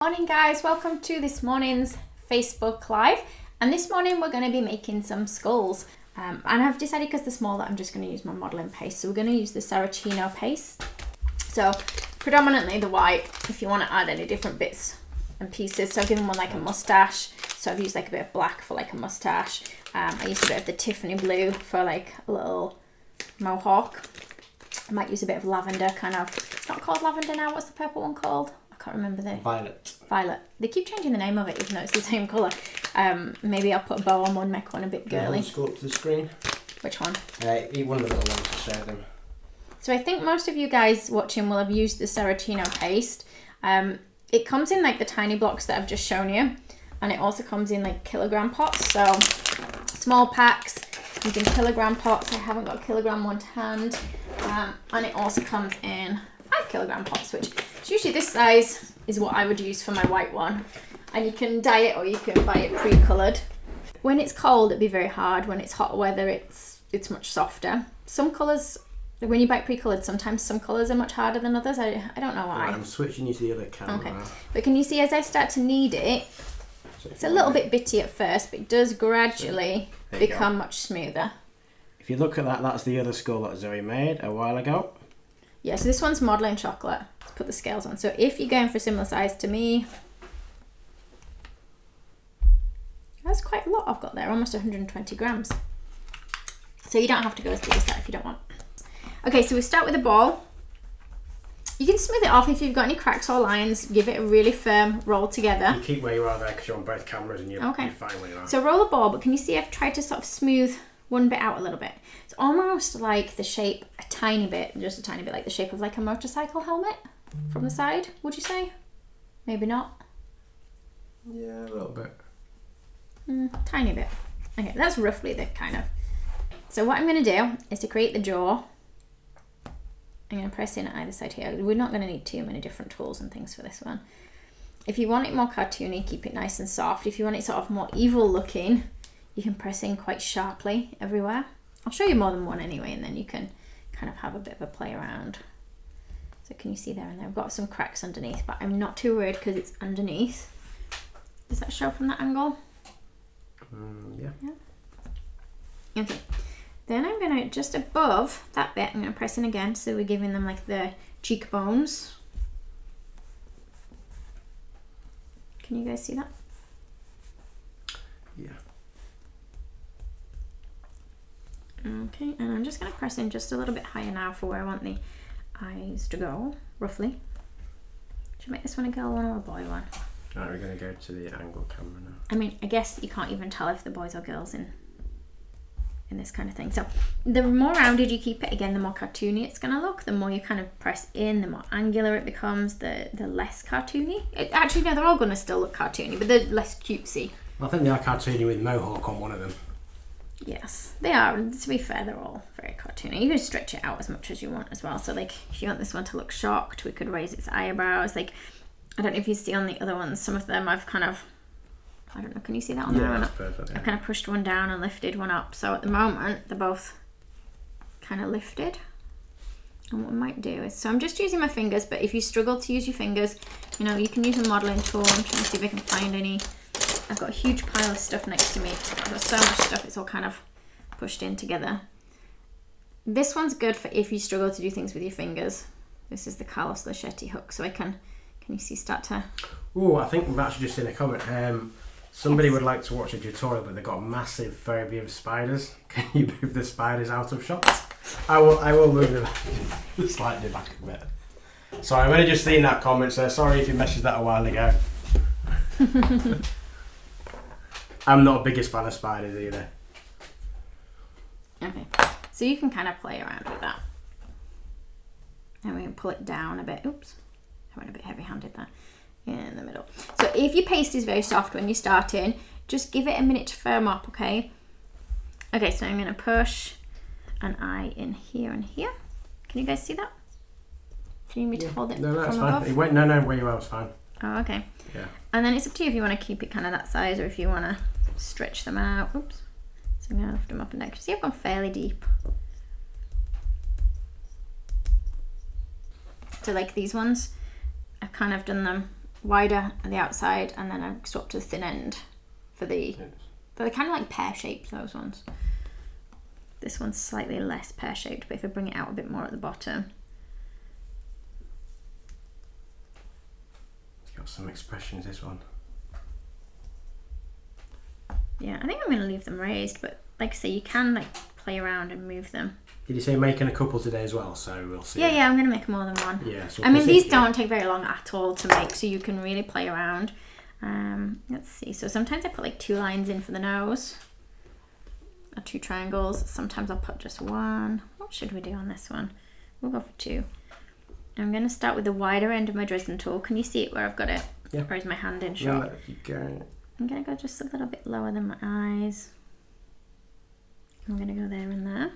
Morning guys, welcome to this morning's Facebook Live, and this morning we're going to be making some skulls and I've decided because they're small that I'm just going to use my modelling paste. So we're going to use the Ceratino Paste, so predominantly the white. If you want to add any different bits and pieces, so I've given one like a mustache, so I've used like a bit of black for like a mustache. I used a bit of the Tiffany blue for like a little mohawk. I might use a bit of lavender, kind of, it's not called lavender now, what's the purple one called? I can't remember the... Violet. They keep changing the name of it even though it's the same colour. Maybe I'll put a bow on one, make one a bit girly. Go up to the screen. Which one? Eat one of the little ones to share them. So I think most of you guys watching will have used the Ceratino Paste. It comes in like the tiny blocks that I've just shown you, and it also comes in like kilogram pots. So small packs using kilogram pots. I haven't got a kilogram one to hand. And it also comes in 5 kilogram pots, which is usually this size is what I would use for my white one. And you can dye it or you can buy it pre-coloured. When it's cold, it'd be very hard. When it's hot weather, it's much softer. Some colours, when you buy it pre-coloured, sometimes some colours are much harder than others. I don't know why. Right, I'm switching you to the other camera. Okay, but can you see as I start to knead it, it's a little bit bitty at first, but it does gradually become much smoother. If you look at that, that's the other skull that Zoe made a while ago. Yeah, so this one's modelling chocolate. Let's put the scales on. So if you're going for a similar size to me, that's quite a lot I've got there, almost 120 grams. So you don't have to go as big as that if you don't want. Okay, so we start with a ball. You can smooth it off if you've got any cracks or lines. Give it a really firm roll together. You keep where you are there because you're on both cameras and you're fine where you are. So roll a ball, but can you see I've tried to sort of smooth one bit out a little bit. It's almost like the shape, a tiny bit, just a tiny bit, like the shape of like a motorcycle helmet from the side, would you say? Maybe not? Yeah, a little bit. Tiny bit. Okay, that's roughly the kind of. So what I'm going to do is to create the jaw, I'm going to press in at either side here. We're not going to need too many different tools and things for this one. If you want it more cartoony, keep it nice and soft. If you want it sort of more evil looking, you can press in quite sharply everywhere. I'll show you more than one anyway, and then you can kind of have a bit of a play around. So can you see there and there? I've got some cracks underneath, but I'm not too worried because it's underneath. Does that show from that angle? Yeah. Okay. Then I'm going to, just above that bit, I'm going to press in again, so we're giving them like the cheekbones. Can you guys see that? Yeah. Okay, and I'm just going to press in just a little bit higher now for where I want the eyes to go, roughly. Should I make this one a girl one or a boy one? Alright, we're going to go to the angle camera now. I mean, I guess you can't even tell if the boys or girls in this kind of thing. So the more rounded you keep it, again, the more cartoony it's going to look. The more you kind of press in, the more angular it becomes, the less cartoony. Actually, no, they're all going to still look cartoony, but they're less cutesy. I think they are cartoony with mohawk on one of them. Yes, they are. And to be fair, they're all very cartoony. You can stretch it out as much as you want as well. So like, if you want this one to look shocked, we could raise its eyebrows. Like, I don't know if you see on the other ones, some of them I've kind of, I don't know, can you see that on there? Yeah, that's perfect. I've kind of pushed one down and lifted one up. So at the moment, they're both kind of lifted. And what I might do is, so I'm just using my fingers, but if you struggle to use your fingers, you know, you can use a modelling tool. I'm trying to see if I can find any. I've got a huge pile of stuff next to me. I've got so much stuff, it's all kind of pushed in together. This one's good for if you struggle to do things with your fingers. This is the Carlos Lachetti hook, so I can you see start to... Oh, I think we've actually just seen a comment. Somebody would like to watch a tutorial, but they've got a massive phobia of spiders. Can you move the spiders out of shot? I will move them slightly back a bit. Sorry, I've only just seen that comment, so sorry if you messaged that a while ago. I'm not the biggest fan of spiders either. Okay, so you can kind of play around with that. And we can pull it down a bit. Oops, I went a bit heavy-handed there. In the middle. So if your paste is very soft when you're starting, just give it a minute to firm up, okay? Okay, so I'm going to push an eye in here and here. Can you guys see that? Do you need me to hold it No, that's from fine. above? It went, no, where you are was fine. Oh, okay. Yeah. And then it's up to you if you want to keep it kind of that size or if you want to stretch them out. Oops. So I'm going to lift them up and down. See, I've gone fairly deep. So like these ones, I've kind of done them wider at the outside, and then I've swapped to the thin end for the... They're kind of like pear-shaped, those ones. This one's slightly less pear-shaped, but if I bring it out a bit more at the bottom. It's got some expressions, this one. Yeah, I think I'm going to leave them raised, but like I say, you can like play around and move them. Did you say making a couple today as well? So we'll see. Yeah, I'm going to make more than one. Yeah. So I mean, these don't take very long at all to make, so you can really play around. Let's see. So sometimes I put like 2 lines in for the nose, or 2 triangles. Sometimes I'll put just 1. What should we do on this one? We'll go for 2. I'm going to start with the wider end of my Dresden tool. Can you see it where I've got it? Yeah. Or is my hand in shot? No, keep going. I'm going to go just a little bit lower than my eyes. I'm going to go there and there.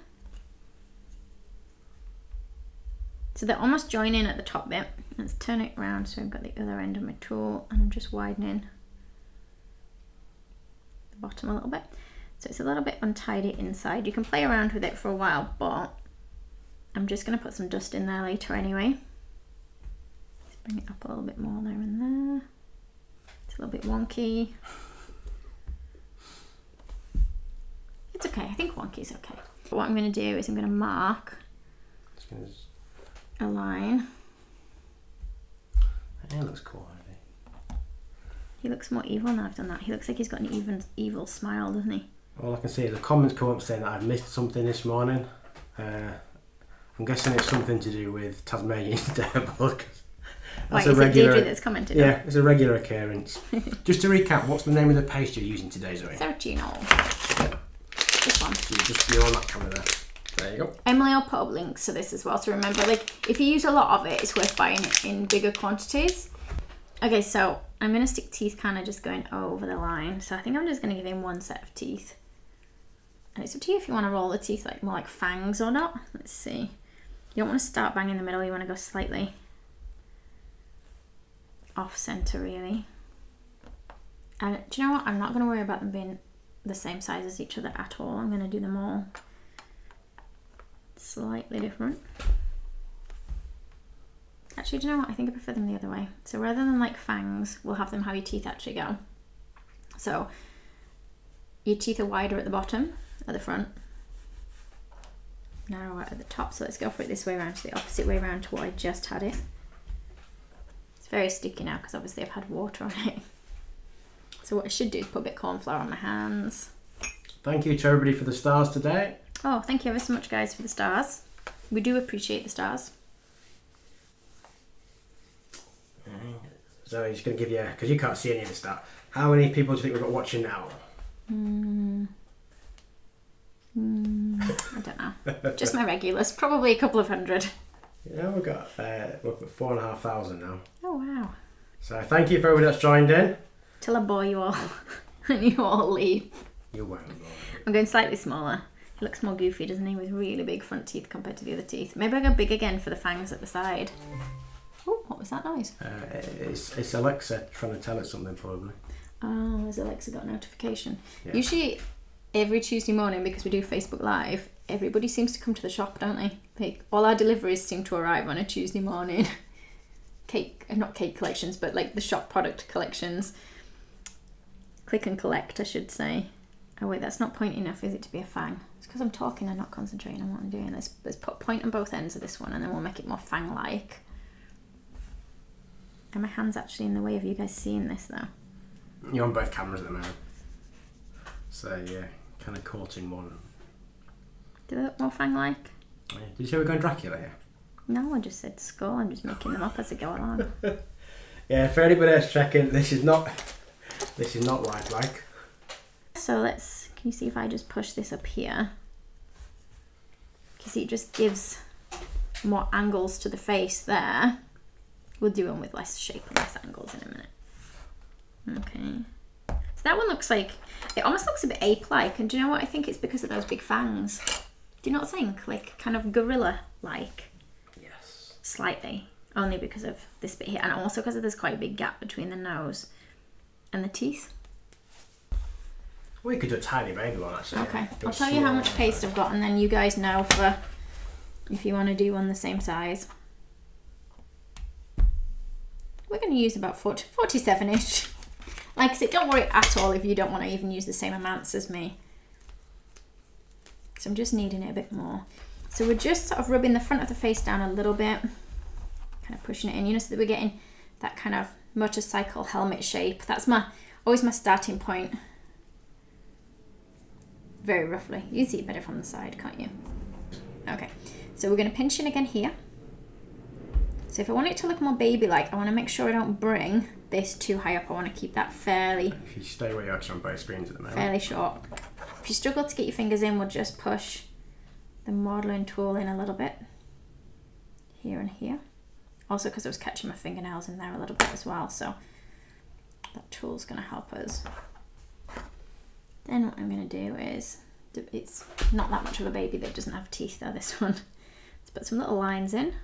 So they're almost joining at the top bit. Let's turn it around so I've got the other end of my tool, and I'm just widening the bottom a little bit. So it's a little bit untidy inside. You can play around with it for a while, but I'm just going to put some dust in there later anyway. Let's bring it up a little bit more there and there. It's a little bit wonky. It's okay, I think wonky is okay. But what I'm going to do is I'm going to mark a line. That looks cool, I think. He looks more evil now I've done that. He looks like he's got an even evil smile, doesn't he? All I can see is the comments come up saying that I've missed something this morning. I'm guessing it's something to do with Tasmanian Devil. Right, is it Deirdre that's commented? Yeah, it's a regular occurrence. Just to recap, what's the name of the paste you're using today, Zoe? Ceratino. This one. You're on that camera there. There you go. Emily will put up links to this as well. So remember, like, if you use a lot of it, it's worth buying it in bigger quantities. Okay, so I'm going to stick teeth kind of just going over the line. So I think I'm just going to give him 1 set of teeth. And it's up to you if you want to roll the teeth like more like fangs or not. Let's see. You don't want to start bang in the middle. You want to go slightly off center, really. And do you know what? I'm not going to worry about them being the same size as each other at all. I'm going to do them all slightly different. Actually, do you know what? I think I prefer them the other way. So rather than like fangs, we'll have them how your teeth actually go. So your teeth are wider at the bottom, at the front, narrower at the top. So let's go for it this way around, to the opposite way around to what I just had it. It's very sticky now because obviously I've had water on it. So what I should do is put a bit of corn flour on my hands. Thank you to everybody for the stars today. Oh, thank you ever so much, guys, for the stars. We do appreciate the stars. So he's going to give you, because you can't see any of the stuff. How many people do you think we've got watching now? I don't know. Just my regulars, probably a couple of hundred. Yeah, we've got 4,500 now. Oh wow! So thank you for everybody that's joined in. Till I bore you all, and you all leave. You won't. I'm going slightly smaller. He looks more goofy, doesn't he, with really big front teeth compared to the other teeth. Maybe I go big again for the fangs at the side. Oh, what was that noise? It's Alexa trying to tell us something, probably. Oh, has Alexa got a notification? Yeah. Usually, every Tuesday morning, because we do Facebook Live, everybody seems to come to the shop, don't they? Like, all our deliveries seem to arrive on a Tuesday morning. Not cake collections, but like the shop product collections. Click and collect, I should say. Oh wait, that's not point enough, is it, to be a fang? It's because I'm talking and not concentrating on what I'm doing. Let's put a point on both ends of this one, and then we'll make it more fang-like. And my hand's actually in the way of you guys seeing this, though. You're on both cameras at the moment. So, yeah, kind of caught in one. Do they look more fang-like? Yeah. Did you say we're going Dracula here? No, I just said skull. I'm just making them up as I go along. Yeah, for anybody else checking, this is not lifelike. So can you see if I just push this up here? You see, it just gives more angles to the face there. We'll do one with less shape and less angles in a minute. Okay. So that one looks like, it almost looks a bit ape-like. And do you know what? I think it's because of those big fangs. Do you not think? Like, kind of gorilla-like. Yes. Slightly. Only because of this bit here. And also because there's quite a big gap between the nose and the teeth. We could do a tiny baby one, actually. Okay. I'll tell you how much paste I've got, and then you guys know for if you want to do one the same size. we're going to use about 47-ish. Like I said, don't worry at all if you don't want to even use the same amounts as me. So I'm just kneading it a bit more. So we're just sort of rubbing the front of the face down a little bit, kind of pushing it in, you know, so that we're getting that kind of motorcycle helmet shape. That's always my starting point. Very roughly. You see it better from the side, can't you? Okay, so we're going to pinch in again here. So if I want it to look more baby-like, I want to make sure I don't bring this too high up. I want to keep that fairly... If you stay where you are, 'cause you're on both screens at the moment. Fairly short. If you struggle to get your fingers in, we'll just push the modelling tool in a little bit. Here and here. Also because I was catching my fingernails in there a little bit as well, so that tool's going to help us. Then what I'm going to do is, it's not that much of a baby that doesn't have teeth though, this one. Let's put some little lines in.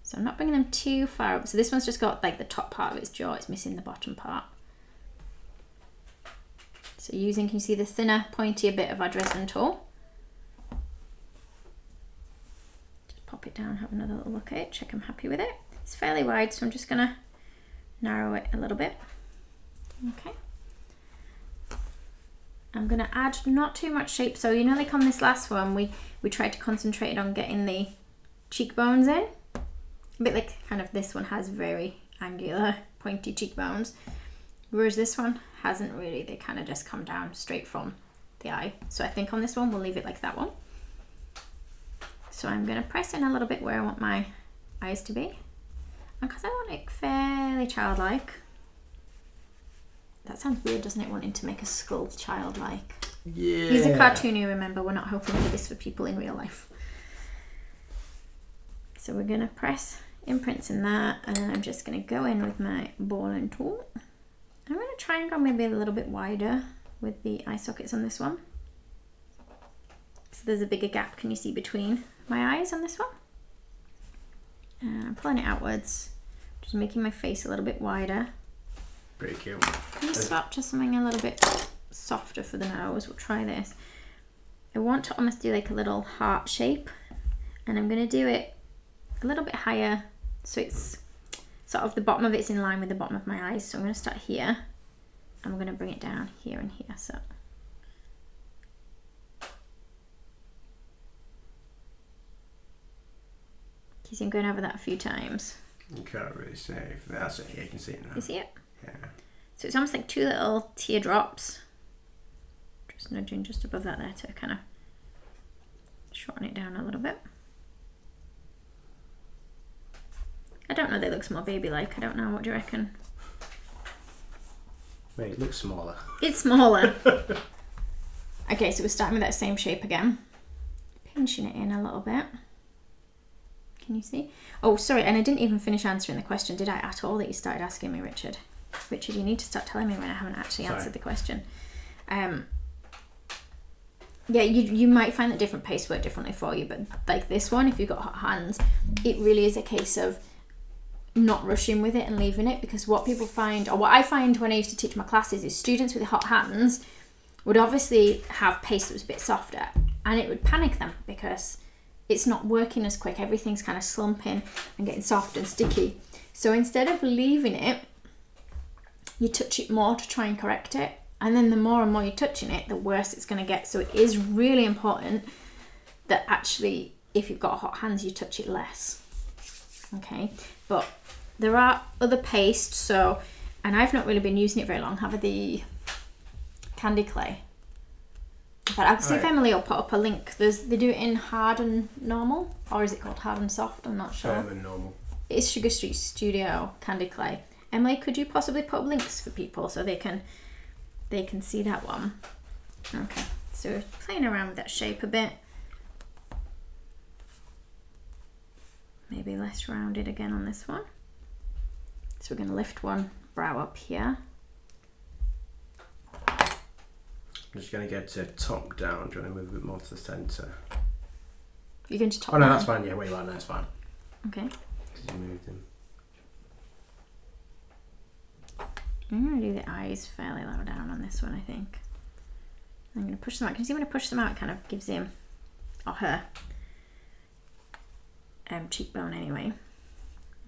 So I'm not bringing them too far up. So this one's just got like the top part of its jaw, it's missing the bottom part. So using, can you see the thinner, pointier bit of our Dresden tool? Just pop it down, have another little look at it, check I'm happy with it. It's fairly wide, so I'm just gonna narrow it a little bit. Okay. I'm gonna add not too much shape. So you know, like on this last one, we tried to concentrate on getting the cheekbones in. A bit like kind of this one has very angular, pointy cheekbones, whereas this one hasn't really. They kind of just come down straight from the eye. So I think on this one, we'll leave it like that one. So I'm gonna press in a little bit where I want my eyes to be. And because I want it fairly childlike. That sounds weird, doesn't it, wanting to make a skull childlike? Yeah. He's a cartoon, you remember, we're not hoping for this for people in real life. So we're gonna press imprints in that, and then I'm just gonna go in with my ball and tool. I'm gonna try and go maybe a little bit wider with the eye sockets on this one. So there's a bigger gap, can you see, between my eyes on this one? And I'm pulling it outwards, just making my face a little bit wider. Pretty cute. Can you swap to something a little bit softer for the nose? We'll try this. I want to almost do like a little heart shape, and I'm gonna do it a little bit higher, so it's sort of the bottom of it's in line with the bottom of my eyes. So I'm going to start here, and we're going to bring it down here and here. So I'm going over that a few times. You can't really see if that's it. Yeah, you can see it now. You see it? Yeah. So it's almost like two little teardrops. Just nudging just above that there to kind of shorten it down a little bit. I don't know, that looks more baby-like. I don't know, what do you reckon? Wait, it looks smaller. It's smaller. Okay, so we're starting with that same shape again. Pinching it in a little bit. Can you see? Oh, sorry, and I didn't even finish answering the question, did I, at all, that you started asking me, Richard? Richard, you need to start telling me when I haven't actually answered the question. Yeah, you might find that different pastes work differently for you, but like this one, if you've got hot hands, it really is a case of not rushing with it and leaving it, because what people find, or what I find when I used to teach my classes, is students with hot hands would obviously have paste that was a bit softer, and it would panic them because it's not working as quick. Everything's kind of slumping and getting soft and sticky. So instead of leaving it, you touch it more to try and correct it. And then the more and more you're touching it, the worse it's going to get. So it is really important that actually, if you've got hot hands, you touch it less. Okay, but there are other pastes. So, and I've not really been using it very long, have I? The candy clay. But I'll see if Emily will put up a link. They do it in hard and normal, or is it called hard and soft? I'm not sure. Hard and normal. It's Sugar Street Studio candy clay. Emily, could you possibly put up links for people so they can see that one? Okay, so we're playing around with that shape a bit. Maybe less rounded again on this one. So we're going to lift one brow up here. I'm just going to get to top down. Do you want to move a bit more to the centre? You're going to top down? Oh no, down? that's fine. Yeah, where you are now, it's fine. Okay. Because you moved them. I'm going to do the eyes fairly low down on this one, I think. I'm going to push them out. Can you see when I push them out, it kind of gives him, or her, cheekbone anyway.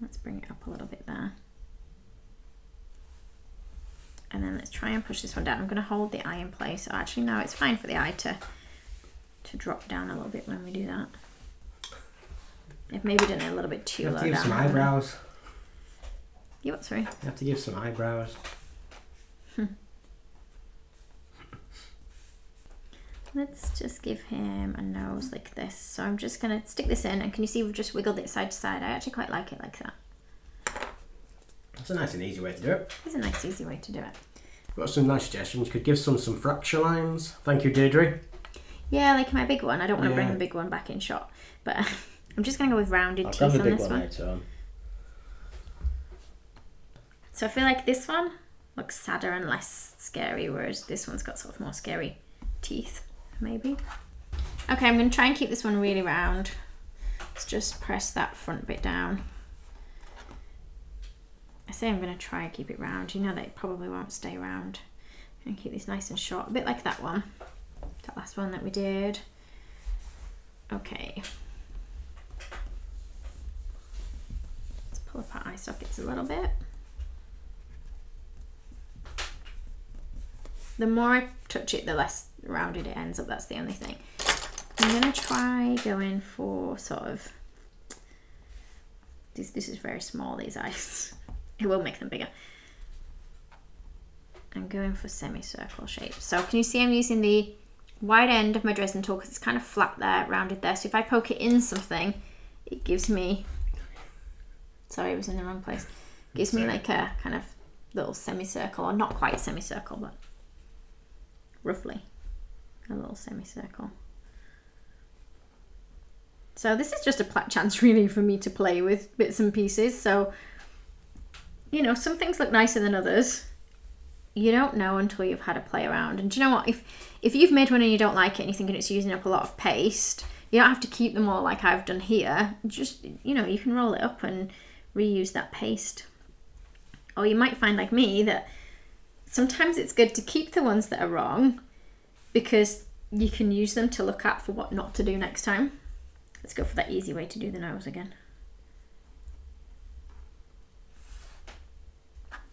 Let's bring it up a little bit there. And then let's try and push this one down. I'm going to hold the eye in place. So actually, no, it's fine for the eye to drop down a little bit when we do that. I've maybe done it a little bit too low down. You have to give some eyebrows. You what, sorry? You have to give some eyebrows. Let's just give him a nose like this. So I'm just going to stick this in, and can you see we've just wiggled it side to side? I actually quite like it like that. That's a nice and easy way to do it. It's a nice easy way to do it. Got some nice suggestions. You could give some fracture lines. Thank you, Deirdre. Yeah, like my big one. I don't want to bring the big one back in shot, but I'm just going to go with rounded teeth on this one. Later. So I feel like this one looks sadder and less scary, whereas this one's got sort of more scary teeth, maybe. Okay, I'm going to try and keep this one really round. Let's just press that front bit down. I say I'm going to try and keep it round. You know that it probably won't stay round. And keep this nice and short, a bit like that one. That last one that we did. Okay. Let's pull apart eye sockets a little bit. The more I touch it, the less rounded it ends up. That's the only thing. I'm going to try going for sort of... This is very small, these eyes. It will make them bigger. I'm going for semicircle shapes. So can you see I'm using the wide end of my Dresden tool because it's kind of flat there, rounded there. So if I poke it in something, it gives me... Sorry, it was in the wrong place. It gives me like a kind of little semicircle, or not quite semicircle, but roughly a little semicircle. So this is just a chance really for me to play with bits and pieces. So, you know, some things look nicer than others. You don't know until you've had a play around. And do you know what? If you've made one and you don't like it and you're thinking it's using up a lot of paste, you don't have to keep them all like I've done here. Just, you know, you can roll it up and reuse that paste. Or you might find like me that sometimes it's good to keep the ones that are wrong because you can use them to look at for what not to do next time. Let's go for that easy way to do the nose again.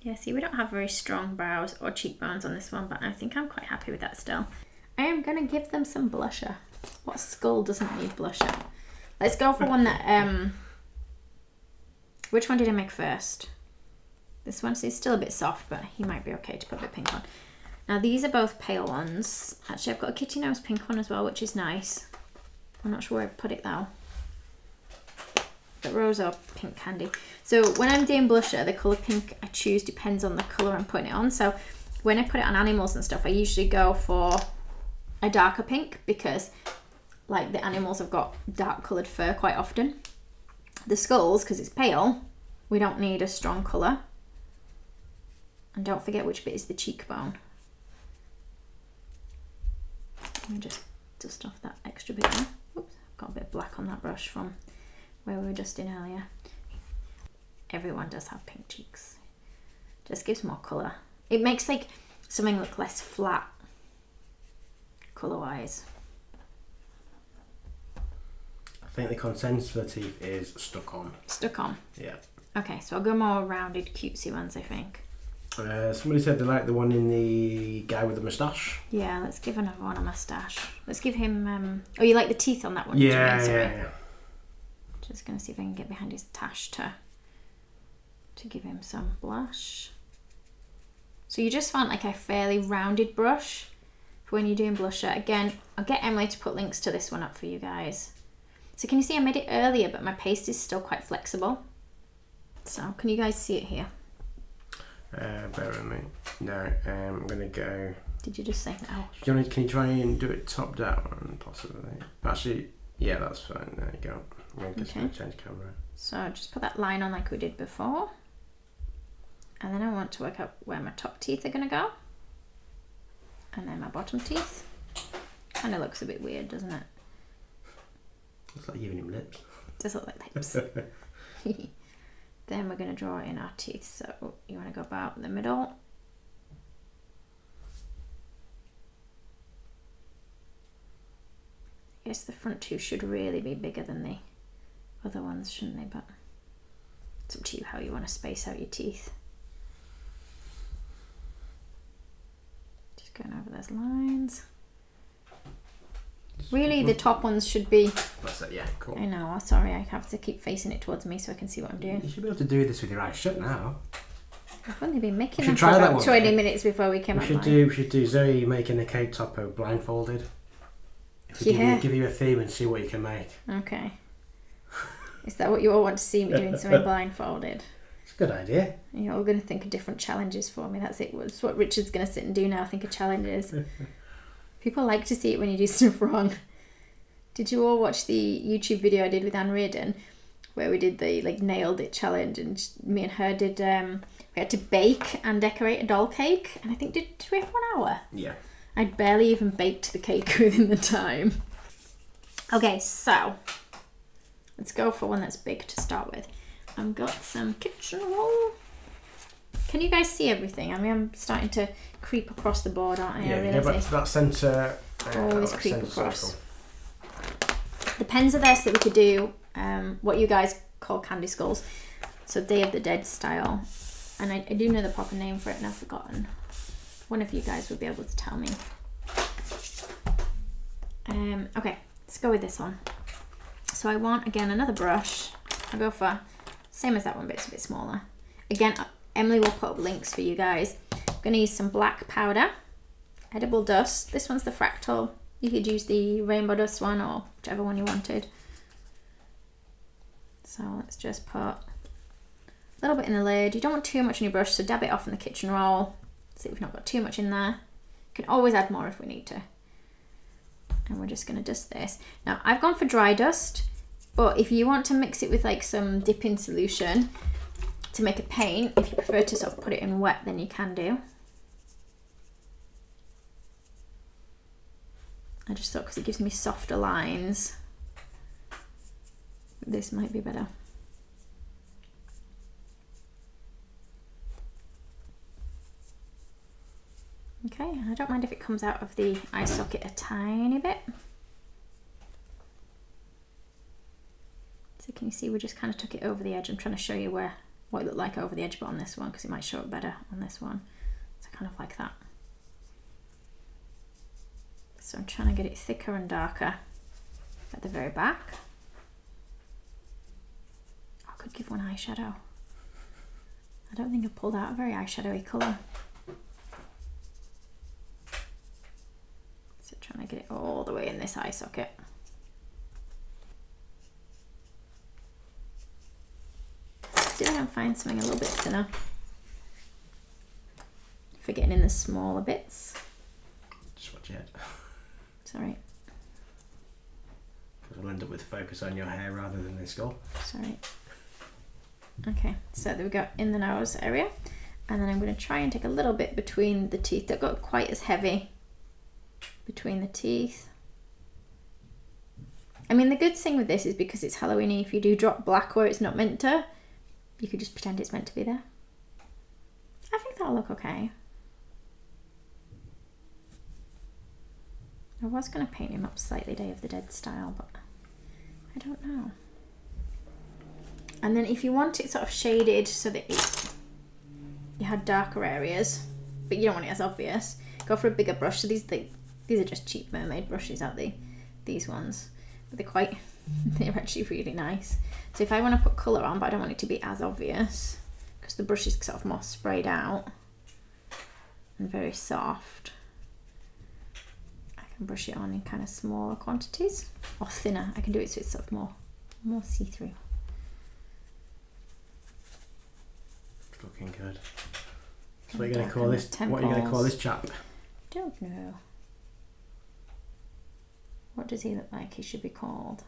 Yeah, see, we don't have very strong brows or cheekbones on this one, but I think I'm quite happy with that still. I am going to give them some blusher. What skull doesn't need blusher? Let's go for one that... Which one did I make first? This one, so it's still a bit soft, but he might be okay to put a bit of pink on. Now, these are both pale ones. Actually, I've got a kitty nose pink one as well, which is nice. I'm not sure where I put it though. But rose or pink candy. So when I'm doing blusher, the colour pink I choose depends on the colour I'm putting it on. So when I put it on animals and stuff, I usually go for a darker pink because like the animals have got dark coloured fur quite often. The skulls, because it's pale, we don't need a strong colour. And don't forget which bit is the cheekbone. Let me just dust off that extra bit there. Oops, I've got a bit of black on that brush from where we were just in earlier. Everyone does have pink cheeks. Just gives more colour. It makes like something look less flat colour wise. I think the consensus for the teeth is stuck on. Stuck on? Yeah. Okay, so I'll go more rounded cutesy ones I think. Somebody said they like the one in the guy with the moustache. Yeah, let's give another one a moustache. Let's give him... Oh, you like the teeth on that one? Yeah. Just going to see if I can get behind his tash to give him some blush. So you just want like a fairly rounded brush for when you're doing blusher. Again, I'll get Emily to put links to this one up for you guys. So can you see I made it earlier, but my paste is still quite flexible. So can you guys see it here? Bear with me. No, I'm going to go... Did you just say no? Can you try and do it top down, possibly? Actually, yeah, that's fine. There you go. I'm just going to change camera. So just put that line on like we did before. And then I want to work out where my top teeth are going to go. And then my bottom teeth. Kind of looks a bit weird, doesn't it? Looks like giving him lips. It does look like lips. Then we're going to draw in our teeth. So you want to go about the middle. I guess the front two should really be bigger than the other ones, shouldn't they? But it's up to you how you want to space out your teeth. Just going over those lines. Really, the top ones should be... That's it, yeah, cool. I know, sorry, I have to keep facing it towards me so I can see what I'm doing. You should be able to do this with your eyes shut now. I've only been making them for about 20 minutes before we came online. We should do Zoe making a cake topo blindfolded. Give you a theme and see what you can make. Okay. Is that what you all want to see me doing, something blindfolded? It's a good idea. You're all going to think of different challenges for me. That's it. That's what Richard's going to sit and do now, think of challenges. People like to see it when you do stuff wrong. Did you all watch the YouTube video I did with Anne Reardon, where we did the nailed it challenge, and me and her did, we had to bake and decorate a doll cake, and I think, did we have 1 hour? Yeah. I'd barely even baked the cake within the time. Okay, so let's go for one that's big to start with. I've got some kitchen roll. Can you guys see everything? I mean, I'm starting to creep across the board, aren't I? Yeah, but that centre... always creep across. The pens are there so that we could do what you guys call candy skulls. So Day of the Dead style. And I do know the proper name for it and I've forgotten. One of you guys would be able to tell me. Okay, let's go with this one. So I want, again, another brush. I'll go for, same as that one, but it's a bit smaller. Again, Emily will put up links for you guys. I'm going to use some black powder, edible dust. This one's the fractal. You could use the rainbow dust one or whichever one you wanted. So let's just put a little bit in the lid. You don't want too much on your brush, so dab it off in the kitchen roll. See if we've not got too much in there. You can always add more if we need to. And we're just going to dust this. Now, I've gone for dry dust, but if you want to mix it with some dipping solution to make a paint, if you prefer to sort of put it in wet, then you can do. I just thought because it gives me softer lines, this might be better. Okay, I don't mind if it comes out of the eye socket a tiny bit. So can you see we just kind of took it over the edge. I'm trying to show you what it looked like over the edge, but on this one, because it might show up better on this one. So kind of like that. So I'm trying to get it thicker and darker at the very back. I could give one eyeshadow. I don't think I pulled out a very eyeshadowy colour. So trying to get it all the way in this eye socket. See if I can find something a little bit thinner for getting in the smaller bits. Just watch it. Sorry. Because we'll end up with focus on your hair rather than the skull. Sorry. Okay, so there we go, in the nose area. And then I'm going to try and take a little bit between the teeth. Don't go quite as heavy between the teeth. I mean, the good thing with this is because it's Halloweeny, if you do drop black where it's not meant to, you could just pretend it's meant to be there. I think that'll look okay. I was going to paint him up slightly Day of the Dead style, but I don't know. And then if you want it sort of shaded so that you had darker areas, but you don't want it as obvious, go for a bigger brush. So these are just cheap mermaid brushes, aren't they? These ones. But they're actually really nice. So if I want to put colour on, but I don't want it to be as obvious, because the brush is sort of more sprayed out and very soft, I can brush it on in kind of smaller quantities, or thinner. I can do it so it's sort of more see-through. It's looking good. So what are you going to call this? What are you going to call this chap? Don't know. What does he look like he should be called?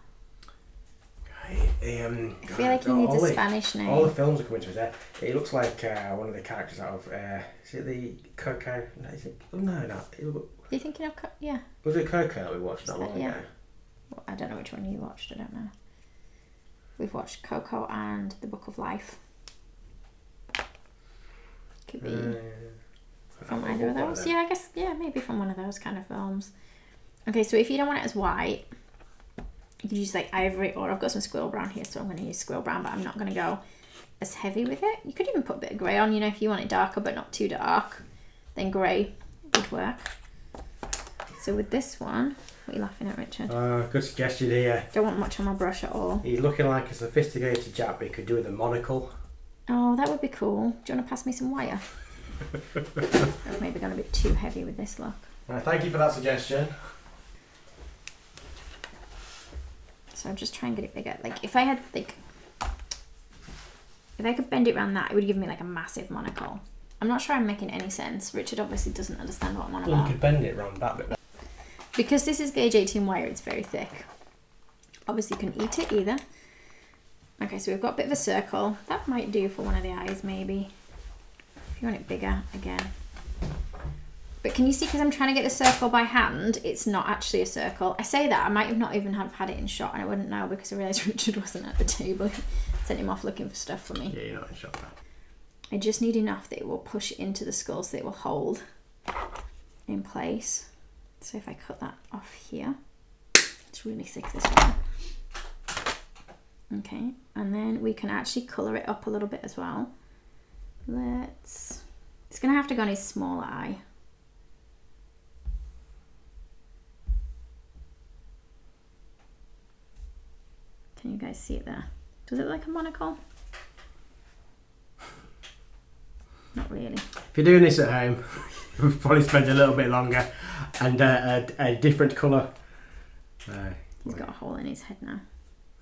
I feel like he needs a Spanish name. All the films are coming to his head. He looks like one of the characters out of, is it the Coco? No, is it? No. Are you thinking of yeah. Was it Coco that we watched not long ago? Well, I don't know which one you watched, I don't know. We've watched Coco and The Book of Life. Could be from either of those. Yeah, I guess, maybe from one of those kind of films. Okay, so if you don't want it as white, you can use ivory, or I've got some squirrel brown here, so I'm going to use squirrel brown, but I'm not going to go as heavy with it. You could even put a bit of grey on, if you want it darker but not too dark, then grey would would work. So with this one, what are you laughing at, Richard? Good suggestion here. Don't want much on my brush at all. He's looking like a sophisticated chap, but he could do with a monocle. Oh, that would be cool. Do you want to pass me some wire? I've maybe gone a bit too heavy with this look. Thank you for that suggestion. So I'm just trying to get it bigger. Like if I had like, if I could bend it around that, it would give me like a massive monocle. I'm not sure I'm making any sense. Richard obviously doesn't understand what I'm on about. Well, you could bend it around that bit. Because this is gauge 18 wire, it's very thick. Obviously you can eat it either. Okay, so we've got a bit of a circle. That might do for one of the eyes maybe. If you want it bigger, again. But can you see, because I'm trying to get the circle by hand, it's not actually a circle. I say that, I might have not even have had it in shot and I wouldn't know because I realised Richard wasn't at the table. Sent him off looking for stuff for me. Yeah, you're not in shot now. I just need enough that it will push into the skull so it will hold in place. So if I cut that off here, it's really thick this one. Okay, and then we can actually colour it up a little bit as well. It's gonna have to go on his smaller eye. Can you guys see it there? Does it look like a monocle? Not really. If you're doing this at home, we'll probably spend a little bit longer and a different colour. He's got a hole in his head now.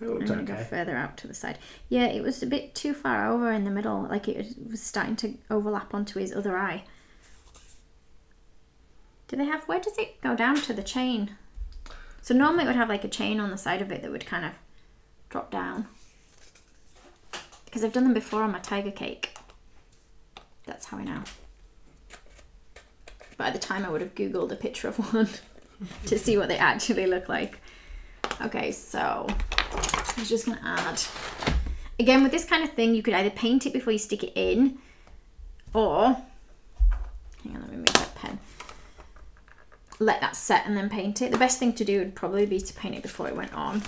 It looks I'm going to go further out to the side. Yeah, it was a bit too far over in the middle. Like it was starting to overlap onto his other eye. Do they have, where does it go down to the chain? So normally it would have like a chain on the side of it that would kind of drop down. Because I've done them before on my tiger cake. That's how I know. But at the time I would have Googled a picture of one to see what they actually look like. Okay, so I was just gonna add, again with this kind of thing, you could either paint it before you stick it in, or, hang on, let me move that pen, let that set and then paint it. The best thing to do would probably be to paint it before it went on.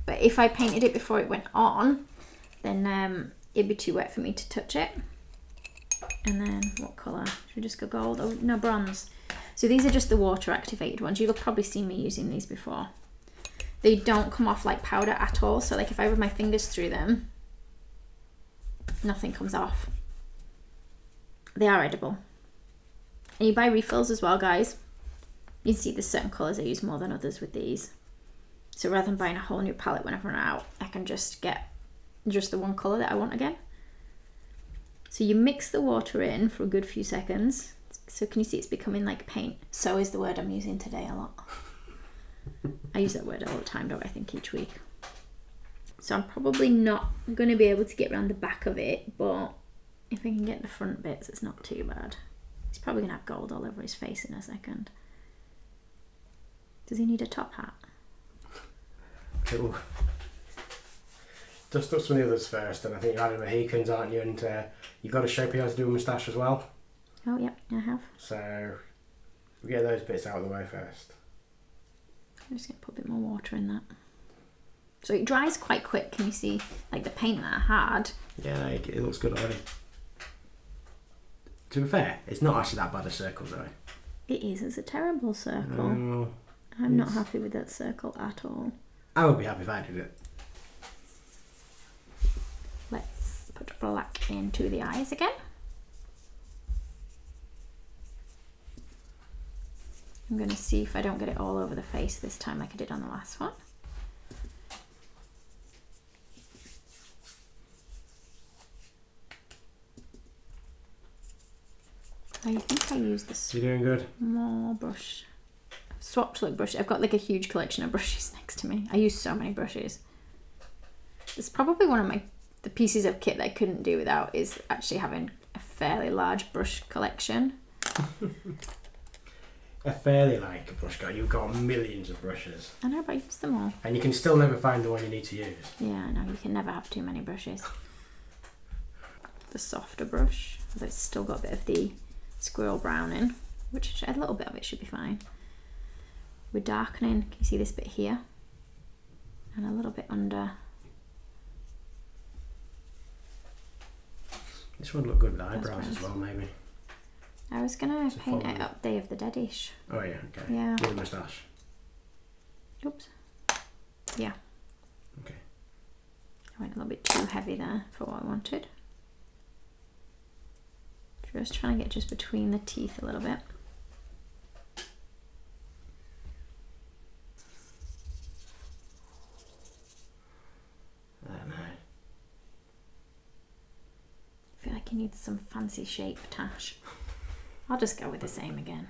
But if I painted it before it went on, then it'd be too wet for me to touch it. And then what colour? Should we just go gold? Oh no, bronze. So these are just the water activated ones. You'll probably seen me using these before. They don't come off like powder at all. So like if I rub my fingers through them, nothing comes off. They are edible. And you buy refills as well, guys. You can see there's certain colours I use more than others with these. So rather than buying a whole new palette when I run out, I can just get just the one colour that I want again. So you mix the water in for a good few seconds. So can you see it's becoming like paint? So is the word I'm using today a lot. I use that word all the time, don't I think, each week. So I'm probably not going to be able to get around the back of it, but if I can get the front bits, it's not too bad. He's probably going to have gold all over his face in a second. Does he need a top hat? Cool. Dust up some of the others first, and I think you're adding Mohicans, aren't you? And you've got to show people how to do a moustache as well. Oh, yeah, I have. So we get those bits out of the way first. I'm just going to put a bit more water in that. So it dries quite quick. Can you see, like the paint that I had? Yeah, no, it looks good already. To be fair, it's not actually that bad a circle though. It is, it's a terrible circle. I'm not happy with that circle at all. I would be happy if I did it. Let's put black into the eyes again. I'm going to see if I don't get it all over the face this time like I did on the last one. I think I used this. You're doing good. More brush. Swapped look brush. I've got like a huge collection of brushes next to me. I use so many brushes. It's probably one of the pieces of kit that I couldn't do without is actually having a fairly large brush collection. A fairly like a brush guy. You've got millions of brushes. I know, but I use them all. And you can still never find the one you need to use. Yeah, I know. You can never have too many brushes. The softer brush, although it's still got a bit of the squirrel brown in, which a little bit of it should be fine. We're darkening. Can you see this bit here? And a little bit under. This would look good with eyebrows as well, maybe. I was gonna It's a paint fun it one. up Day of the Dead-ish. Oh yeah, okay. Yeah. With a moustache. Oops. Yeah. Okay. I went a little bit too heavy there for what I wanted. Just trying to get just between the teeth a little bit. I don't know. I feel like he needs some fancy shape, Tash. I'll just go with the same again.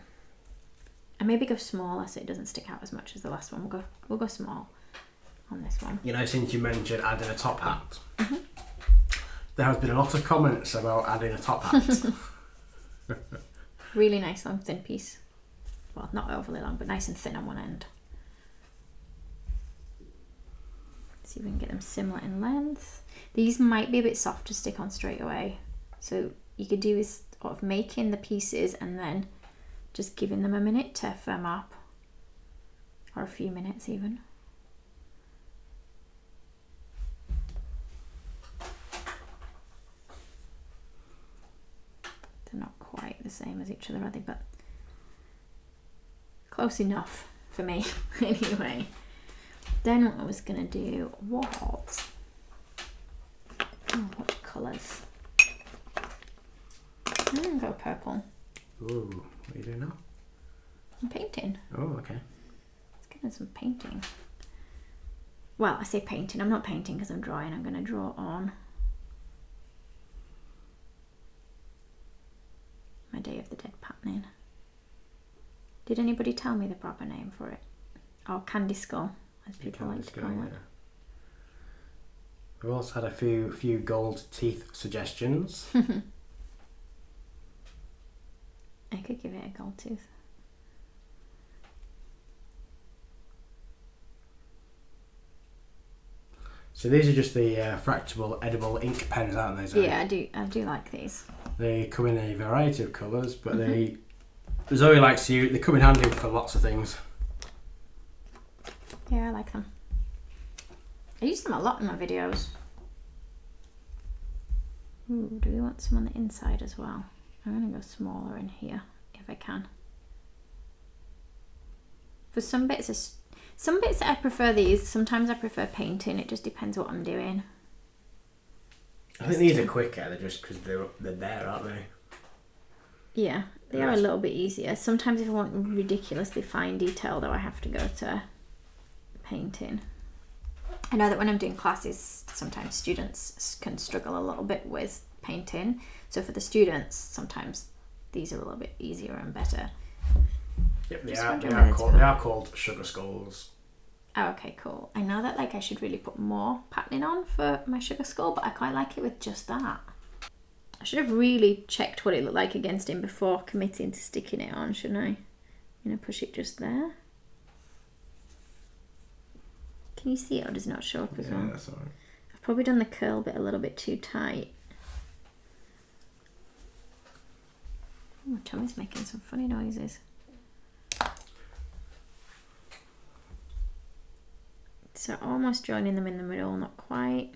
And maybe go smaller so it doesn't stick out as much as the last one. We'll go small on this one. You know, since you mentioned adding a top hat, there has been a lot of comments about adding a top hat. Really nice long thin piece. Well, not overly long, but nice and thin on one end. See if we can get them similar in length. These might be a bit soft to stick on straight away. So you could do is sort of making the pieces and then just giving them a minute to firm up. Or a few minutes even. They're not quite the same as each other, are they? But close enough for me, anyway. Then what I was gonna do was, what colours? I'm gonna go purple. Ooh, what are you doing now? I'm painting. Oh, okay. Let's get in some painting. Well, I say painting. I'm not painting because I'm drawing. I'm gonna draw on my Day of the Dead patterning. Did anybody tell me the proper name for it? Oh, candy skull, as people like to call it. We've also had a few gold teeth suggestions. I could give it a gold tooth. So these are just the fractable edible ink pens, aren't they, Zoe? Yeah, I do like these. They come in a variety of colours, but Zoe likes they come in handy for lots of things. Yeah, I like them. I use them a lot in my videos. Ooh, do we want some on the inside as well? I'm going to go smaller in here if I can. For some bits that I prefer these, sometimes I prefer painting. It just depends what I'm doing. I think these are quicker, they're just because they're there, aren't they? Yeah, they are a little bit easier. Sometimes if I want ridiculously fine detail though, I have to go to painting. I know that when I'm doing classes, sometimes students can struggle a little bit with painting. So for the students, sometimes these are a little bit easier and better. Yep, They are called sugar skulls. Oh, okay, cool. I know that I should really put more patterning on for my sugar skull, but I quite like it with just that. I should have really checked what it looked like against him before committing to sticking it on, shouldn't I? I'm going to push it just there. Can you see it or does it not show up as well? Yeah, that's alright. I've probably done the curl bit a little bit too tight. Oh, my tummy's making some funny noises. So almost joining them in the middle, not quite.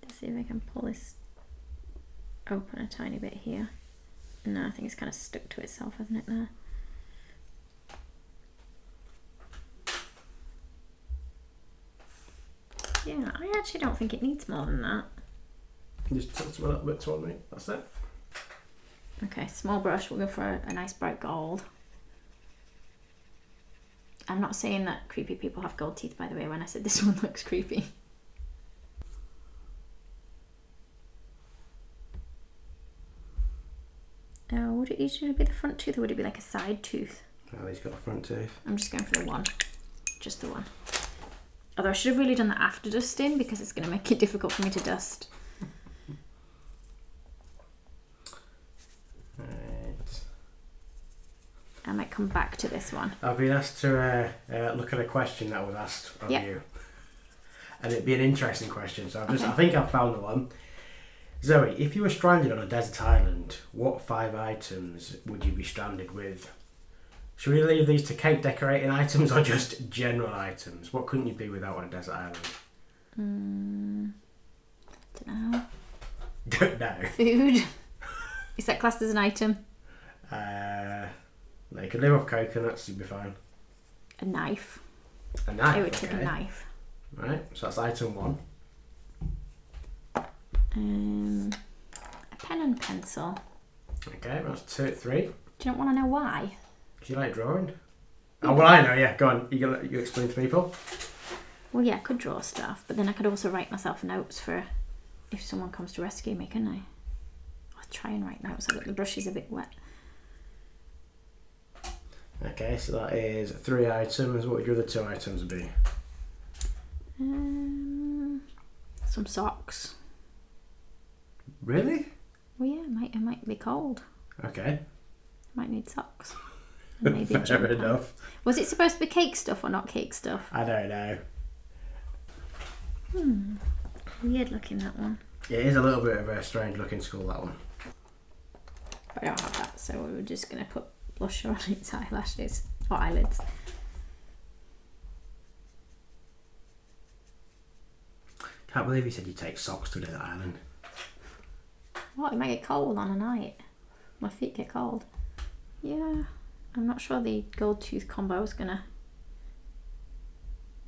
Let's see if I can pull this open a tiny bit here. No, I think it's kind of stuck to itself, hasn't it there? Yeah, I actually don't think it needs more than that. Just tilt them a little bit toward me, that's it. Okay, small brush, we'll go for a nice bright gold. I'm not saying that creepy people have gold teeth, by the way, when I said this one looks creepy. Would it usually be the front tooth or would it be like a side tooth? Oh, he's got a front tooth. I'm just going for the one. Just the one. Although I should have really done that after dusting because it's going to make it difficult for me to dust. Right. I might come back to this one. I've been asked to look at a question that was asked of Yep. you. And it'd be an interesting question, so Okay. I think I've found the one. Zoe, if you were stranded on a desert island, what 5 items would you be stranded with? Should we leave these to cake decorating items or just general items? What couldn't you be without on a desert island? Don't know. Don't know. Food. Is that classed as an item? No, you could live off coconuts, you'd be fine. A knife. A knife? I would take a knife. Right, so that's item 1. A pen and pencil. Okay, that's 3. Do you not want to know why? Do you like drawing? Oh, well, I know, yeah. Go on, you explain to people. Well, yeah, I could draw stuff, but then I could also write myself notes for if someone comes to rescue me, couldn't I? I'll try and write notes. The brush is a bit wet. Okay, so that is 3 items. What would your other 2 items be? Some socks. Really? Well, yeah, it might be cold. Okay. Might need socks. And maybe a Fair jumper. enough. Was it supposed to be cake stuff or not cake stuff? I don't know. Weird looking, that one. Yeah, it is a little bit of a strange looking skull, that one. But I don't have that, so we're just going to put blusher on its eyelashes or eyelids. Can't believe you said you take socks to a desert island. What? It might get cold on a night. My feet get cold. Yeah, I'm not sure the gold tooth combo is going to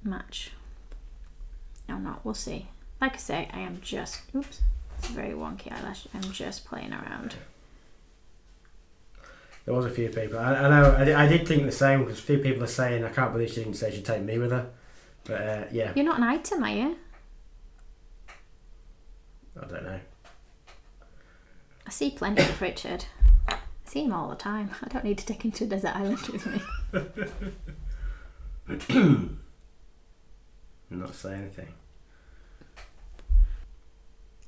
match. No, not. We'll see. Like I say, I am just... Oops. It's a very wonky eyelash. I'm just playing around. There was a few people. I know. I did think the same because a few people are saying, I can't believe she didn't say she'd take me with her. But yeah. You're not an item, are you? I don't know. I see plenty of Richard. I see him all the time. I don't need to take him to a desert island with me. Not say anything.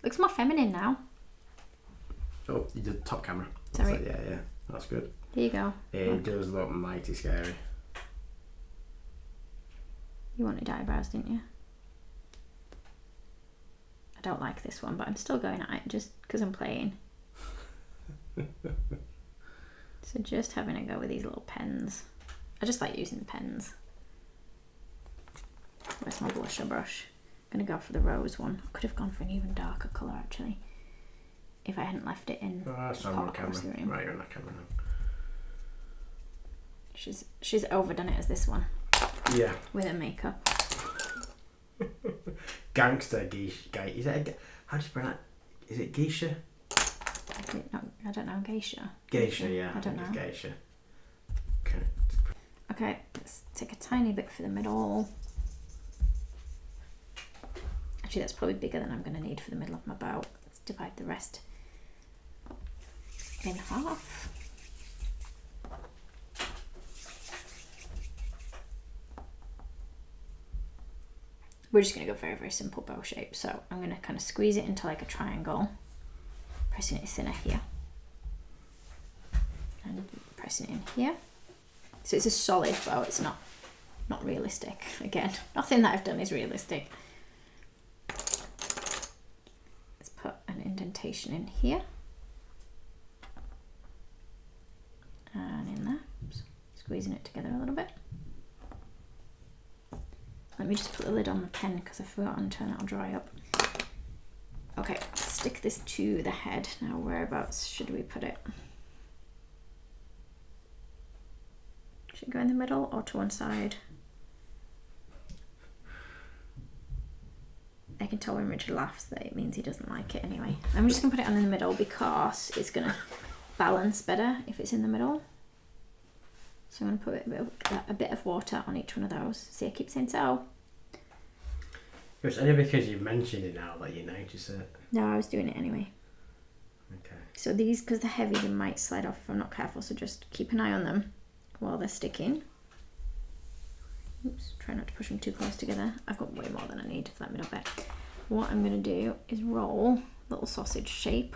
Looks more feminine now. Oh, you did top camera. Sorry. So, yeah, that's good. Here you go. It does look mighty scary. You wanted eyebrows, didn't you? I don't like this one, but I'm still going at it just because I'm playing. So just having a go with these little pens. I just like using the pens. Where's my blusher brush? I'm going to go for the rose one. I could have gone for an even darker colour actually. If I hadn't left it in. Oh, that's on the camera. Right, you're on the camera now. She's overdone it as this one. Yeah. With her makeup. Gangster geisha. Is it how do you pronounce it? Is it geisha? I don't know. Geisha. Geisha, yeah. I don't know. It's geisha. Okay, let's take a tiny bit for the middle. Actually, that's probably bigger than I'm going to need for the middle of my bow. Let's divide the rest in half. We're just going to go very, very simple bow shape. So I'm going to kind of squeeze it into like a triangle, pressing it thinner here, and pressing it in here. So it's a solid bow, it's not realistic. Again, nothing that I've done is realistic. Let's put an indentation in here. And in there. Oops. Squeezing it together a little bit. Let me just put the lid on the pen because I've forgotten to, and it'll dry up. Okay, stick this to the head. Now whereabouts should we put it? Should it go in the middle or to one side? I can tell when Richard laughs that it means he doesn't like it anyway. I'm just going to put it on in the middle because it's going to balance better if it's in the middle. So I'm going to put a bit of water on each one of those. See, I keep saying so. It's only because you've mentioned it now that you notice it. No, I was doing it anyway. Okay. So these, because they're heavy, they might slide off if I'm not careful. So just keep an eye on them while they're sticking. Oops, try not to push them too close together. I've got way more than I need for that middle bit. What I'm going to do is roll a little sausage shape,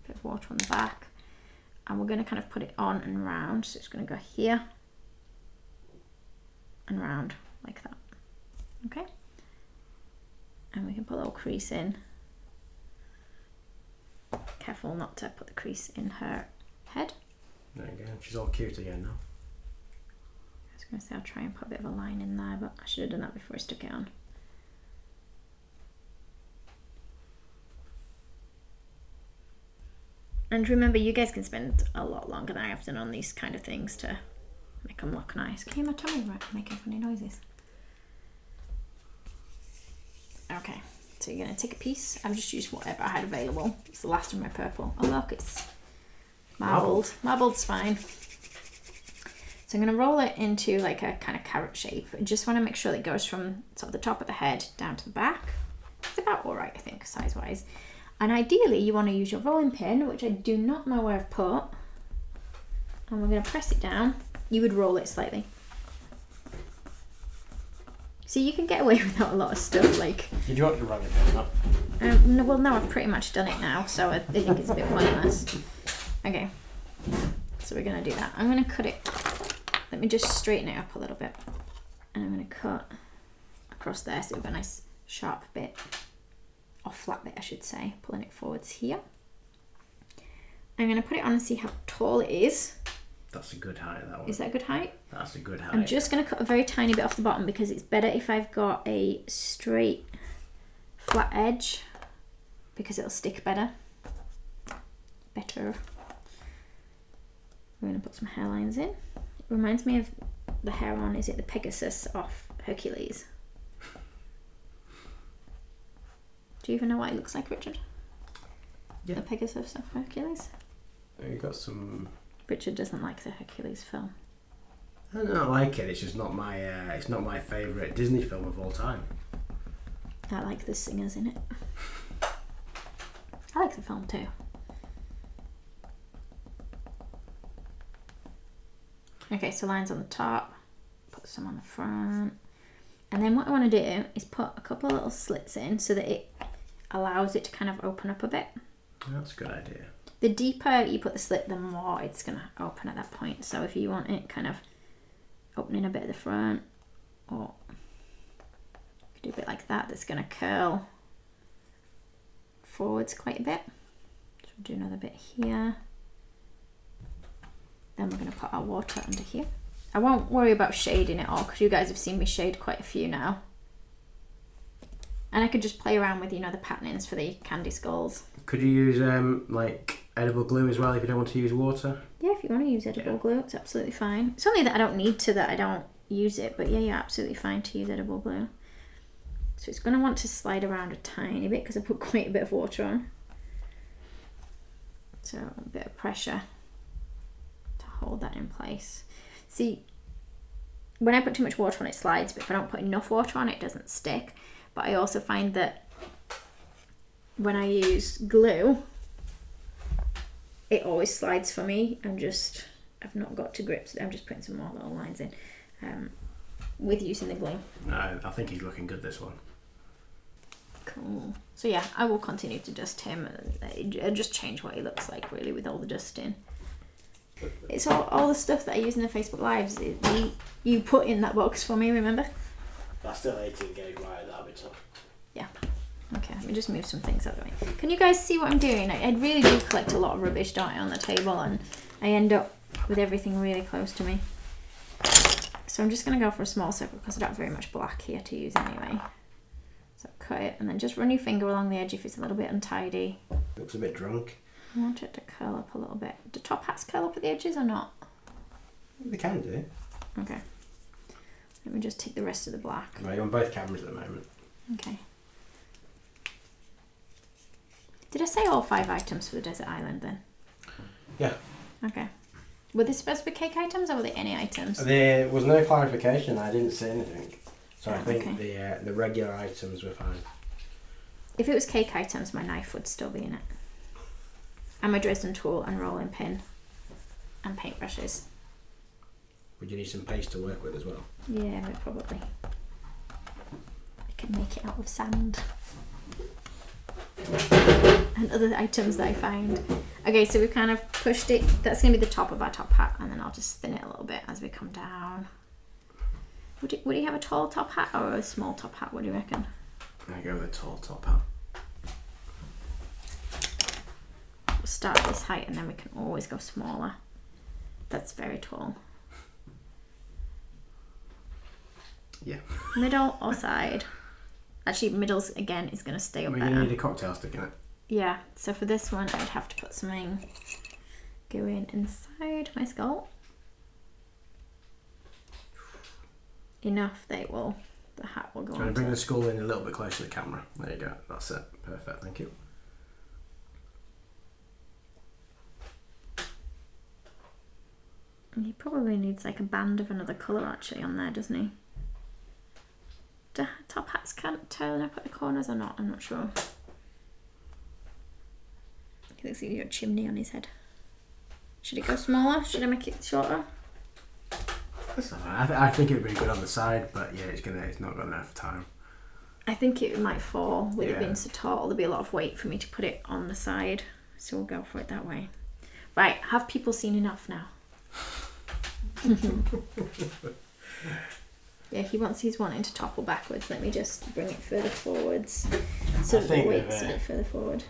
a bit of water on the back, and we're going to kind of put it on and round. So it's going to go here and round like that. Okay, and we can put a little crease in. Careful not to put the crease in her head. There you go, she's all cute again now. I was going to say I'll try and put a bit of a line in there, but I should have done that before I stuck it on. And remember, you guys can spend a lot longer than I have done on these kind of things to make them look nice. Can you hear my tummy making funny noises? Okay, so you're going to take a piece. I've just used whatever I had available. It's the last of my purple. Oh look, it's marbled. Marbled's fine. So I'm going to roll it into like a kind of carrot shape. I just want to make sure that it goes from sort of the top of the head down to the back. It's about alright, I think, size-wise. And ideally, you want to use your rolling pin, which I do not know where I've put. And we're going to press it down. You would roll it slightly. See, you can get away without a lot of stuff, like... Did you want to roll it up? No, well, no, I've pretty much done it now, so I think it's a bit pointless. Okay, so we're going to do that. I'm going to cut it. Let me just straighten it up a little bit. And I'm going to cut across there so we have a nice sharp bit, or flat bit I should say, pulling it forwards here. I'm going to put it on and see how tall it is. That's a good height, that one. Is that a good height? That's a good height. I'm just going to cut a very tiny bit off the bottom because it's better if I've got a straight flat edge because it'll stick better. We're going to put some hairlines in. It reminds me of the hair on, is it the Pegasus off Hercules? Do you even know what it looks like, Richard? Yeah. The Pegasus off Hercules? You got some... Richard doesn't like the Hercules film. I don't like it. It's just not my. It's not my favourite Disney film of all time. I like the singers in it. I like the film too. Okay, so lines on the top. Put some on the front. And then what I want to do is put a couple of little slits in so that it allows it to kind of open up a bit. That's a good idea. The deeper you put the slit, the more it's going to open at that point. So if you want it kind of opening a bit at the front, or you could do a bit like that, that's going to curl forwards quite a bit. So we'll do another bit here. Then we're going to put our water under here. I won't worry about shading it all because you guys have seen me shade quite a few now. And I could just play around with, you know, the patternings for the candy skulls. Could you use like edible glue as well if you don't want to use water? Yeah, if you want to use edible glue, it's absolutely fine. It's only that I don't need to, that I don't use it, but yeah, you're absolutely fine to use edible glue. So it's going to want to slide around a tiny bit because I put quite a bit of water on. So a bit of pressure to hold that in place. See, when I put too much water on, it slides, but if I don't put enough water on, it doesn't stick. But I also find that when I use glue, it always slides for me. I've not got to grips. I'm just putting some more little lines in with using the glue. No, I think he's looking good, this one. Cool. So yeah, I will continue to dust him and just change what he looks like really with all the dusting. It's all the stuff that I use in the Facebook Lives. You put in that box for me, remember? That's still 18 gauge wire, that'll be tough. Yeah. Okay, let me just move some things out of the way. Can you guys see what I'm doing? I really do collect a lot of rubbish, don't I, on the table, and I end up with everything really close to me. So I'm just going to go for a small circle because I don't have very much black here to use anyway. So cut it and then just run your finger along the edge if it's a little bit untidy. Looks a bit drunk. I want it to curl up a little bit. Do top hats curl up at the edges or not? They can do. Okay. Let me just take the rest of the black. Right, you're on both cameras at the moment. Okay. Did I say all 5 items for the desert island then? Yeah. Okay. Were they supposed to be cake items or were they any items? There was no clarification. I didn't say anything. So I think okay. the regular items were fine. If it was cake items, my knife would still be in it. And my Dresden tool and rolling pin and paintbrushes. Would you need some paste to work with as well? Yeah, probably. I can make it out of sand. And other items that I find. Okay, so we've kind of pushed it. That's going to be the top of our top hat, and then I'll just thin it a little bit as we come down. Would you have a tall top hat or a small top hat? What do you reckon? I go with a tall top hat. We'll start at this height, and then we can always go smaller. That's very tall. Yeah. Middle or side? Actually, middle's again is going to stay up You're better. going to need a cocktail stick in it. Yeah, so for this one I would have to put something going inside my skull. Enough that the hat will go on. Trying to bring the skull in a little bit closer to the camera. There you go, that's it. Perfect, thank you. He probably needs like a band of another colour actually on there, doesn't he? Do top hats can't turn up at the corners or not? I'm not sure. He looks like he's got a chimney on his head. Should it go smaller? Should I make it shorter? That's all right. I think it would be good on the side, but yeah, it's not got enough time. I think it might fall with it being so tall. There'll be a lot of weight for me to put it on the side, so we'll go for it that way. Right, have people seen enough now? Yeah, he's wanting to topple backwards. Let me just bring it further forwards so that the weight's a bit further forward.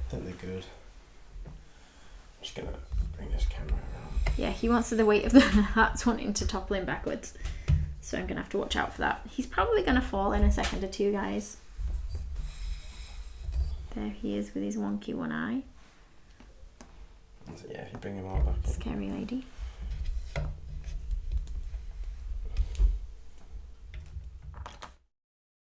I think they're good. I'm just gonna bring this camera around. Yeah, he wants the weight of the hat's wanting to topple in backwards, so I'm gonna have to watch out for that. He's probably gonna fall in a second or two, guys. There he is with his wonky one eye. Yeah, if you bring him all back in. Scary lady.